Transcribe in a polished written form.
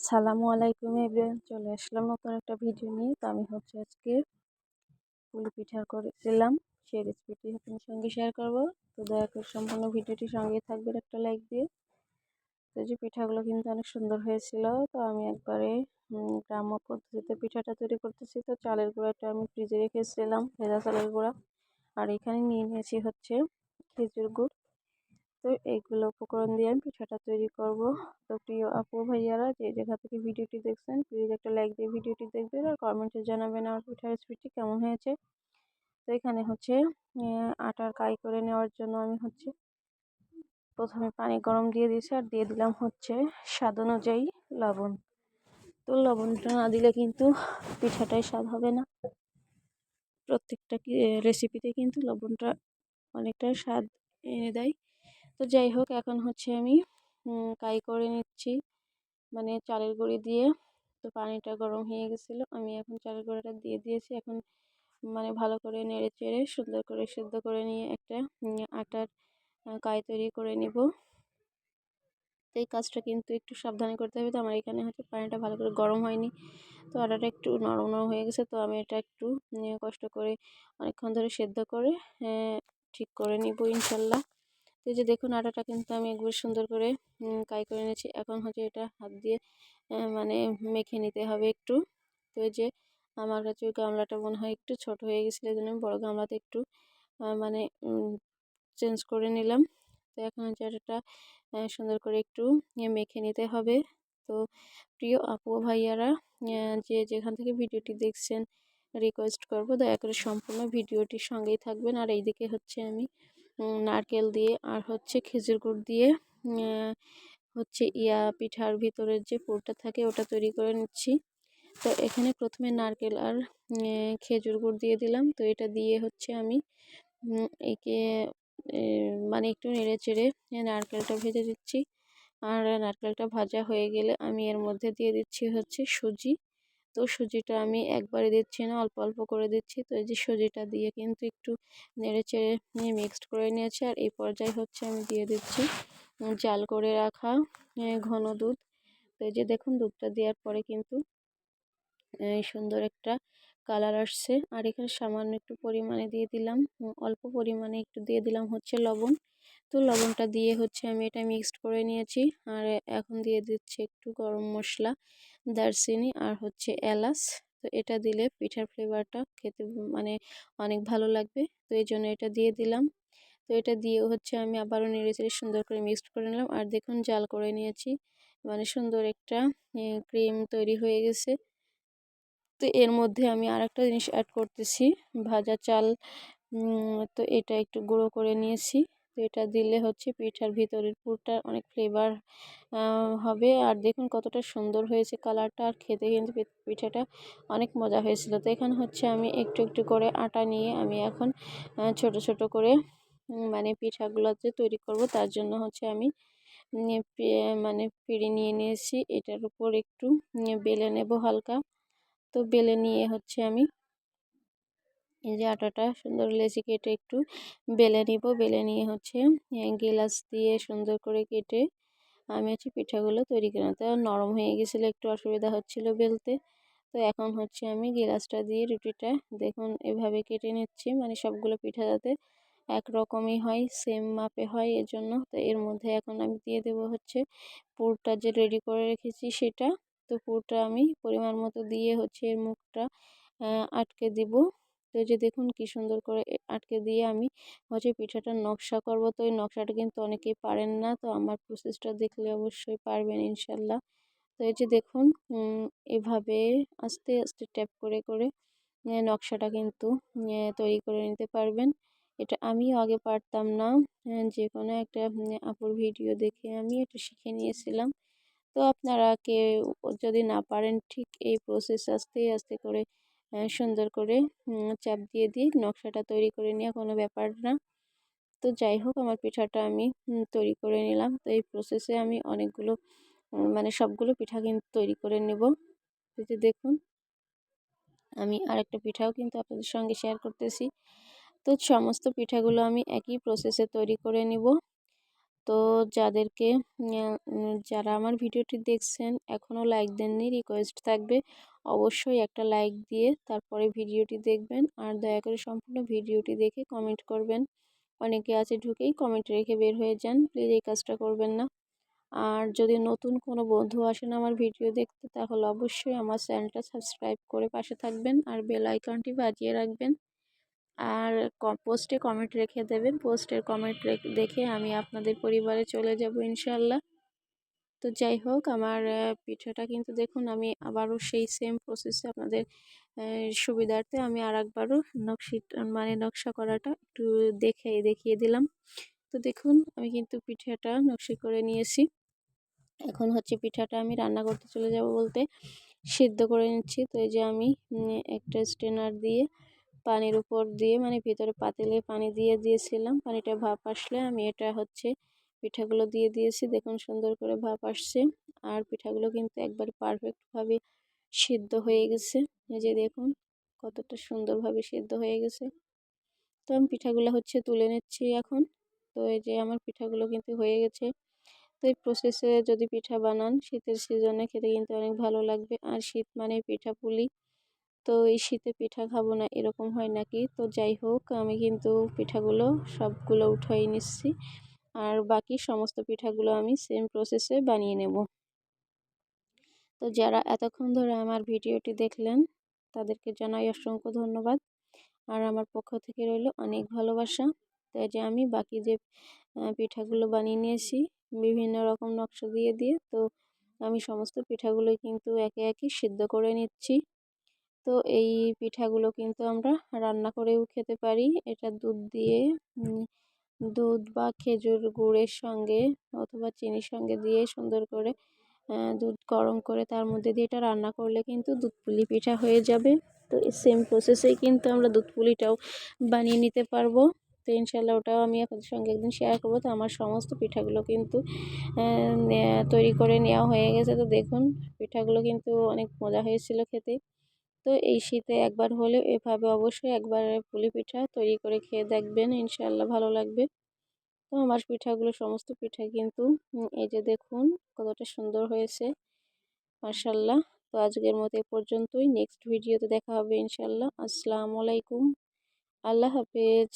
আসসালামু আলাইকুম এভরিওয়ান, চলে আসলাম নতুন একটা ভিডিও নিয়ে। তো আমি আজকে পুলি পিঠা করেছিলাম, সেই রেসিপিটি আপনার সঙ্গে শেয়ার করব। তো দয়া করে সম্পূর্ণ ভিডিওটি সঙ্গে থাকবেন একটা লাইক দিয়ে। তো যে পিঠাগুলো কিন্তু অনেক সুন্দর হয়েছিল। তো আমি একবারে গ্রাম্য পদ্ধতিতে পিঠাটা তৈরি করতেছি। তো চালের গুঁড়াটা আমি ফ্রিজে রেখেছিলাম, ভেজা চালের গুঁড়া। আর এখানে নিয়ে নিয়েছি খেজুর গুড়। তো এইগুলো উপকরণ দিয়ে আমি পিঠাটা তৈরি করব। তো প্রিয় আপু ভাইয়ারা, যে যেখান থেকে ভিডিওটি দেখছেন, প্লিজ একটা লাইক দিয়ে ভিডিওটি দেখবেন আর কমেন্টে জানাবেন আমার পিঠার রেসিপিটি কেমন হয়েছে। তো এখানে আটার কাই করে নেওয়ার জন্য আমি প্রথমে পানি গরম দিয়ে দিয়েছি আর দিয়ে দিলাম স্বাদ অনুযায়ী লবণ। তো লবণটা না দিলে কিন্তু পিঠাটাই স্বাদ হবে না। প্রত্যেকটা রেসিপিতে কিন্তু লবণটা অনেকটা স্বাদ এনে দেয়। তো যাই হোক, এখন আমি কাই করে নিচ্ছি, মানে চালের গুঁড়ি দিয়ে। তো পানিটা গরম হয়ে গেছিলো, আমি এখন চালের গুঁড়োটা দিয়ে দিয়েছি। এখন মানে ভালো করে নেড়ে চেড়ে সুন্দর করে সেদ্ধ করে নিয়ে একটা আটার কাই তৈরি করে নিব। তো এই কাজটা কিন্তু একটু সাবধানে করতে হবে। তো আমার এখানে পানিটা ভালো করে গরম হয়নি, তো আটাটা একটু নরম নরম হয়ে গেছে। তো আমি এটা একটু কষ্ট করে অনেকক্ষণ ধরে সেদ্ধ করে ঠিক করে নিব ইনশাল্লাহ। তো এই যে দেখুন, আটাটা কিন্তু আমি একবার সুন্দর করে কাই করে নিয়েছি। এখন এটা হাত দিয়ে মানে মেখে নিতে হবে একটু। তো এই যে আমার কাছে ওই গামলাটা মনে হয় একটু ছোট হয়ে গেছিলো, এই জন্য আমি বড়ো গামলাতে একটু মানে চেঞ্জ করে নিলাম। তো এখন আটাটা সুন্দর করে একটু মেখে নিতে হবে। তো প্রিয় আপু ভাইয়ারা, যে যেখান থেকে ভিডিওটি দেখছেন, রিকোয়েস্ট করব দয়া করে সম্পূর্ণ ভিডিওটির সঙ্গেই থাকবেন। আর এইদিকে আমি নারকেল দিয়ে আর খেজুর গুড় দিয়ে পিঠার ভিতরের যে পুরটা থাকে ওটা তৈরি করে নিচ্ছি। তো এখানে প্রথমে নারকেল আর খেজুর গুড় দিয়ে দিলাম। তো এটা দিয়ে আমি একে মানে একটু নেড়ে চেড়ে নারকেলটা ভেজে দিচ্ছি। আর নারকেলটা ভাজা হয়ে গেলে আমি এর মধ্যে দিয়ে দিচ্ছি সুজি। তো সুজিটা আমি একবারে দিচ্ছি না, অল্প অল্প করে দিচ্ছি। তো এই যে সুজিটা দিয়ে কিন্তু একটু নেড়ে চেড়ে মিক্সড করে নিয়েছি। আর এই পর্যায়ে আমি দিয়ে দিচ্ছি জাল করে রাখা ঘন দুধ। তো এই যে দেখুন, দুধটা দেওয়ার পরে কিন্তু সুন্দর একটা কালার আসছে। আর এখানে সামান্য একটু পরিমাণে দিয়ে দিলাম, অল্প পরিমাণে একটু দিয়ে দিলাম লবণ। তো লবণটা দিয়ে আমি এটা মিক্সড করে নিয়েছি। আর এখন দিয়ে দিচ্ছি একটু গরম মশলা, দারচিনি আর এলাচ। তো এটা দিলে পিঠার ফ্লেভারটা খেতে মানে অনেক ভালো লাগবে। তো এই জন্য এটা দিয়ে দিলাম। তো এটা দিয়েও আমি আবারও নেড়ে চেড়ে সুন্দর করে মিক্সড করে নিলাম। আর দেখুন, জাল করে নিয়েছি, মানে সুন্দর একটা ক্রিম তৈরি হয়ে গেছে। তো এর মধ্যে আমি আরেকটা জিনিস অ্যাড করতেছি, ভাজা চাল। তো এটা একটু গুঁড়ো করে নিয়েছি। তো এটা দিলে পিঠার ভিতরের পুরটা অনেক ফ্লেভার হবে। আর দেখুন কতটা সুন্দর হয়েছে কালারটা, আর খেতে কিন্তু পিঠাটা অনেক মজা হয়েছিল। তো এখানে আমি একটু একটু করে আটা নিয়ে আমি এখন ছোট ছোট করে মানে পিঠাগুলো যে তৈরি করব তার জন্য আমি মানে পিঁড়ি নিয়ে নিয়েছি। এটার উপর একটু বেলে নেব হালকা। তো বেলে নিয়ে আমি এই যে আটাটা সুন্দর লেচি কেটে একটু বেলে নিব। বেলে নিয়ে গিলাস দিয়ে সুন্দর করে কেটে আমি পিঠাগুলো তৈরি করে নিতে। নরম হয়ে গেছিলো, একটু অসুবিধা হচ্ছিল বেলতে। তো এখন আমি গিলাসটা দিয়ে রুটিটা দেখুন এভাবে কেটে নিচ্ছি, মানে সবগুলো পিঠা যাতে একরকমই হয়, সেম মাপে হয় এজন্য। তো এর মধ্যে এখন আমি দিয়ে দেবো পুরটা যে রেডি করে রেখেছি সেটা। তো পুরটা আমি পরিমাণ মতো দিয়ে এর মুখটা আটকে দিব। তো এই যে দেখুন কি সুন্দর করে আটকে দিয়ে আমি পিঠাটার নকশা করব। তো এই নকশাটা কিন্তু অনেকেই পারেন না, তো আমার প্রসেসটা দেখলে অবশ্যই পারবেন ইনশাল্লাহ। তো এই যে দেখুন, এভাবে আস্তে আস্তে ট্যাপ করে করে নকশাটা কিন্তু তৈরি করে নিতে পারবেন। এটা আমিও আগে পারতাম না, যে কোনো একটা আপুর ভিডিও দেখে আমি এটা শিখে নিয়েছিলাম। তো আপনারা কেউ যদি না পারেন, ঠিক এই প্রসেস আস্তে আস্তে করে সুন্দর করে চাপ দিয়ে দিয়ে নকশাটা তৈরি করে নেওয়া কোনো ব্যাপার না। তো যাই হোক, আমার পিঠাটা আমি তৈরি করে নিলাম। তো এই প্রসেসে আমি অনেকগুলো মানে সবগুলো পিঠা কিন্তু তৈরি করে নেব। যদি দেখুন, আমি আরেকটা পিঠাও কিন্তু আপনাদের সঙ্গে শেয়ার করতেছি। তো সমস্ত পিঠাগুলো আমি একই প্রসেসে তৈরি করে নিব। তো যারা আমার ভিডিওটি দেখছেন এখনও লাইক দেননি, রিকোয়েস্ট থাকবে অবশ্যই একটা লাইক দিয়ে তারপরে ভিডিওটি দেখবেন। আর দয়া করে সম্পূর্ণ ভিডিওটি দেখে কমেন্ট করবেন। অনেকে আছে ঢুকেই কমেন্ট রেখে বের হয়ে যান, প্লিজ এই কাজটা করবেন না। আর যদি নতুন কোনো বন্ধু আসেন আমার ভিডিও দেখতে, তাহলে অবশ্যই আমার চ্যানেলটা সাবস্ক্রাইব করে পাশে থাকবেন আর বেল আইকনটি বাজিয়ে রাখবেন। আর পোস্টে কমেন্ট রেখে দেবেন, পোস্টের কমেন্ট দেখে আমি আপনাদের পরিবারে চলে যাব ইনশাল্লাহ। তো যাই হোক, আমার পিঠাটা কিন্তু দেখুন আমি আবারও সেই সেম প্রসেসে আপনাদের সুবিধার্থে আমি আরেকবারও নকশা করাটা একটু দেখিয়ে দিলাম। তো দেখুন আমি কিন্তু পিঠাটা নকশা করে নিয়েছি। এখন হচ্ছে পিঠাটা আমি রান্না করতে চলে যাব বলতে সিদ্ধ করে নিচ্ছি। তো এই যে আমি একটা স্ট্রেনার দিয়ে পানির উপর দিয়ে ভিতরে পাতিলে পানি দিয়েছিলাম। পানিটা ভাপ আসলে আমি এটা হচ্ছে পিঠাগুলো দিয়ে দিয়েছি। দেখুন সুন্দর করে ভাপ আসছে আর পিঠাগুলো কিন্তু একবার পারফেক্টভাবে সিদ্ধ হয়ে গেছে। এই যে দেখুন কতটা সুন্দরভাবে সিদ্ধ হয়ে গেছে। তো আমি পিঠাগুলো হচ্ছে তুলে নিচ্ছি এখন। তো এই যে আমার পিঠাগুলো কিন্তু হয়ে গেছে। তো এই প্রসেসে যদি পিঠা বানান শীতের সিজনে খেতে কিন্তু অনেক ভালো লাগবে। আর শীত মানে পিঠা পুলি, তো এই শীতে পিঠা খাবো না এরকম হয় নাকি। তো যাই হোক, আমি কিন্তু পিঠাগুলো সবগুলো উঠাই নিচ্ছি আর বাকি সমস্ত পিঠাগুলো আমি সেম প্রসেসে বানিয়ে নেব। তো যারা এতক্ষণ ধরে আমার ভিডিওটি দেখলেন তাদেরকে জানাই অসংখ্য ধন্যবাদ। আর আমার পক্ষ থেকে রইল অনেক ভালোবাসা। তাই যে আমি বাকি যে পিঠাগুলো বানিয়ে নিয়েছি বিভিন্ন রকম নকশা দিয়ে, তো আমি সমস্ত পিঠাগুলোই কিন্তু একে একে সিদ্ধ করে নিচ্ছি। তো এই পিঠাগুলো কিন্তু আমরা রান্না করেও খেতে পারি। এটা দুধ বা খেজুর গুড়ের সঙ্গে অথবা চিনির সঙ্গে দিয়ে সুন্দর করে দুধ গরম করে তার মধ্যে দিয়ে এটা রান্না করলে কিন্তু দুধ পুলি পিঠা হয়ে যাবে। তো এই সেম প্রসেসেই কিন্তু আমরা দুধ পুলিটাও বানিয়ে নিতে পারবো। তো ইনশাল্লাহ ওটাও আমি আপনাদের সঙ্গে একদিন শেয়ার করবো। তো আমার সমস্ত পিঠাগুলো কিন্তু তৈরি করে নেওয়া হয়ে গেছে। তো দেখুন পিঠাগুলো কিন্তু অনেক মজা হয়েছিল খেতে। তো এই শীতে একবার হলেও এভাবে অবশ্যই একবার পুলি পিঠা তৈরি করে খেয়ে দেখবেন, ইনশাল্লাহ ভালো লাগবে। তো আমার পিঠাগুলো সমস্ত পিঠা কিন্তু এই যে দেখুন কতটা সুন্দর হয়েছে, মাশাল্লাহ। তো আজকের মতো এ পর্যন্তই, নেক্সট ভিডিওতে দেখা হবে ইনশাল্লাহ। আসসালামু আলাইকুম, আল্লাহ হাফেজ।